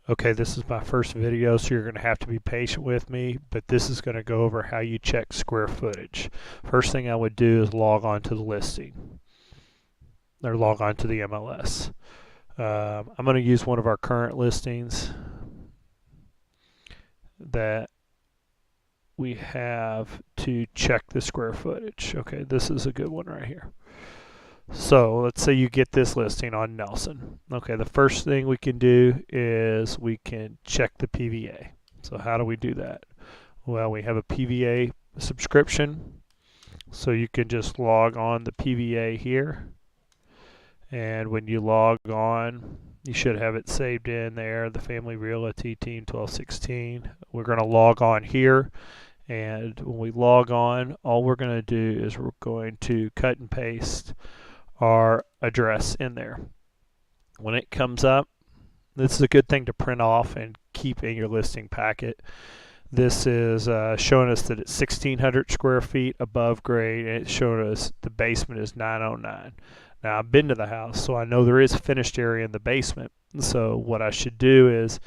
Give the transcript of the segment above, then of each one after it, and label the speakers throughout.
Speaker 1: Okay, this is my first video, so you're going to have to be patient with me, but this is going to go over how you check square footage. First thing I would do is log on to the listing, or log on to the MLS. I'm going to use one of our current listings that we have to check the square footage. Okay, this is a good one right here. So let's say you get this listing on Nelson. Okay, the first thing we can do is we can check the PVA. So how do we do that? Well, we have a PVA subscription. So you can just log on the PVA here. And when you log on, you should have it saved in there, the Family Realty Team 1216. We're going to log on here. And when we log on, all we're going to do is we're going to cut and paste our address in there. When it comes up, this is a good thing to print off and keep in your listing packet. This is showing us that it's 1,600 square feet above grade, and it's showing us the basement is 909. Now, I've been to the house, so I know there is a finished area in the basement. So what I should do is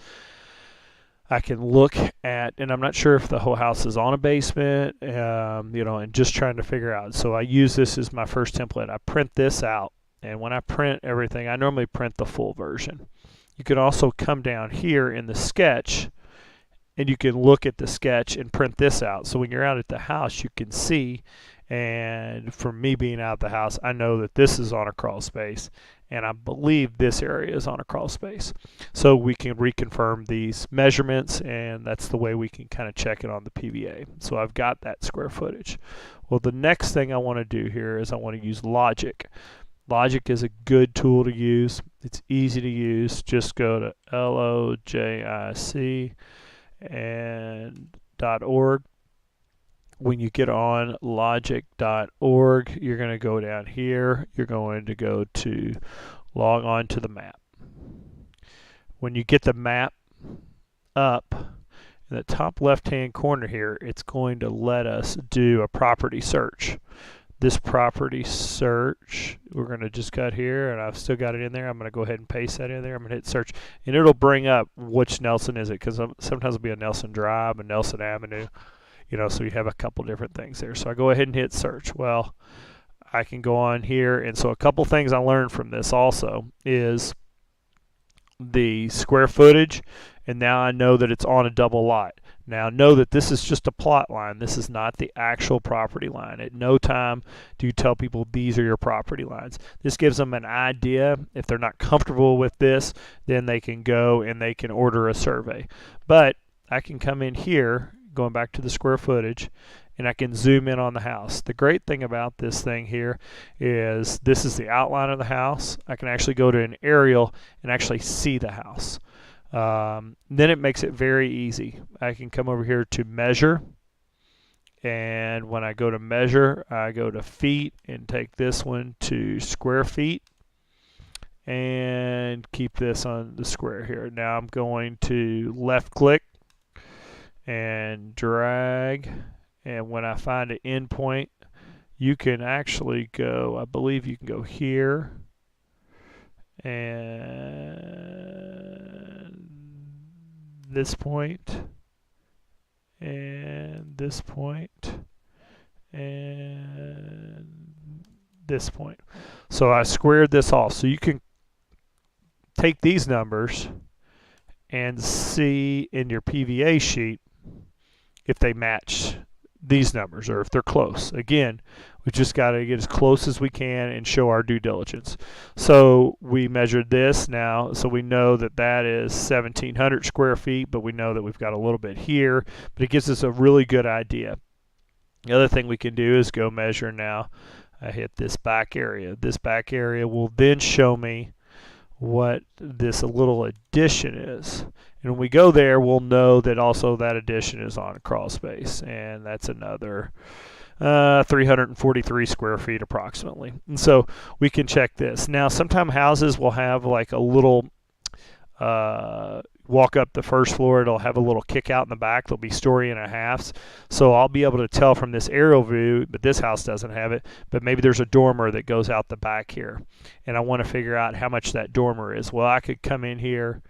Speaker 1: I can look at, and I'm not sure if the whole house is on a basement, and just trying to figure out. So I use this as my first template. I print this out, and when I print everything, I normally print the full version. You can also come down here in the sketch, and you can look at the sketch and print this out. So when you're out at the house, you can see, and from me being out at the house, I know that this is on a crawl space, and I believe this area is on a crawl space. So we can reconfirm these measurements, and that's the way we can kind of check it on the PVA. So I've got that square footage. Well, the next thing I want to do here is I want to use Logic. Logic is a good tool to use. It's easy to use. Just go to logic and .org. When you get on logic.org, you're going to go down here. You're going to go to log on to the map. When you get the map up, in the top left-hand corner here, it's going to let us do a property search. This property search, we're going to just cut here, and I've still got it in there. I'm going to go ahead and paste that in there. I'm going to hit search, and it'll bring up which Nelson is it, because sometimes it'll be a Nelson Drive, a Nelson Avenue. So you have a couple different things there. So I go ahead and hit search. Well, I can go on here, and so a couple things I learned from this also is the square footage, and now I know that it's on a double lot. Now know that this is just a plot line. This is not the actual property line. At no time do you tell people these are your property lines. This gives them an idea. If they're not comfortable with this, then they can go and they can order a survey. But I can come in here, going back to the square footage, and I can zoom in on the house. The great thing about this thing here is this is the outline of the house. I can actually go to an aerial and actually see the house. Then it makes it very easy. I can come over here to measure, and when I go to measure, I go to feet and take this one to square feet and keep this on the square here. Now I'm going to left click and drag, and when I find an endpoint, you can actually go, I believe you can go here and this point and this point and this point. So I squared this off. So you can take these numbers and see in your PVA sheet if they match these numbers or if they're close. Again, we just got to get as close as we can and show our due diligence. So we measured this now, so we know that that is 1,700 square feet, but we know that we've got a little bit here, but it gives us a really good idea. The other thing we can do is go measure now. I hit this back area. This back area will then show me what this little addition is. And when we go there, we'll know that also that addition is on a crawl space, and that's another 343 square feet approximately. And so we can check this. Now, sometimes houses will have like a little walk up the first floor, it'll have a little kick out in the back. There'll be story and a halves. So I'll be able to tell from this aerial view, but this house doesn't have it, but maybe there's a dormer that goes out the back here. And I want to figure out how much that dormer is. Well, I could come in here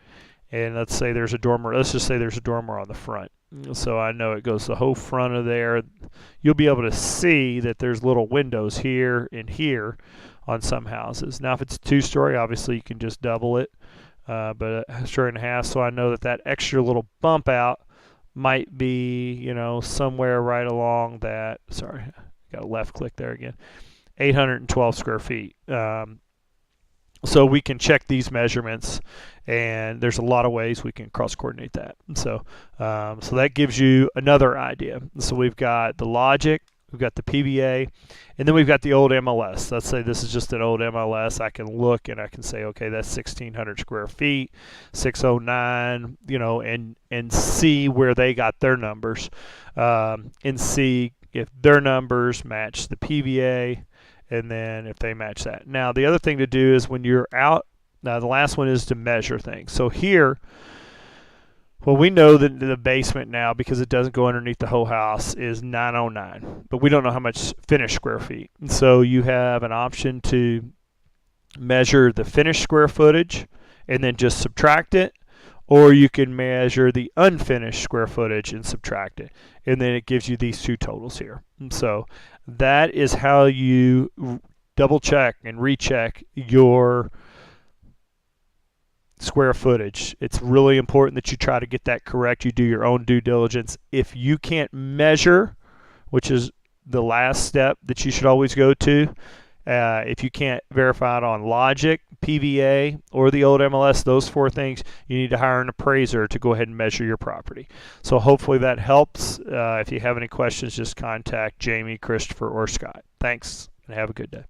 Speaker 1: and let's say there's a dormer. Let's just say there's a dormer on the front. So I know it goes the whole front of there. You'll be able to see that there's little windows here and here on some houses. Now if it's a 2-story, obviously you can just double it, but a story and a half, so I know that that extra little bump out might be, you know, somewhere right along that, sorry, got a left click there again, 812 square feet. So we can check these measurements, and there's a lot of ways we can cross-coordinate that. So, so that gives you another idea. So we've got the logic, we've got the PVA, and then we've got the old MLS. Let's say this is just an old MLS. I can look and I can say, okay, that's 1,600 square feet, 609, you know, and see where they got their numbers, and see if their numbers match the PVA, and then if they match that. Now the other thing to do is when you're out, now the last one is to measure things. So here, well, we know that the basement now, because it doesn't go underneath the whole house, is 909, but we don't know how much finished square feet. And so you have an option to measure the finished square footage and then just subtract it, or you can measure the unfinished square footage and subtract it, and then it gives you these two totals here. And so that is how you double check and recheck your square footage. It's really important that you try to get that correct. You do your own due diligence. If you can't measure, which is the last step that you should always go to, if you can't verify it on Logic, PVA, or the old MLS, those 4 things, you need to hire an appraiser to go ahead and measure your property. So hopefully that helps. If you have any questions, just contact Jamie, Christopher, or Scott. Thanks, and have a good day.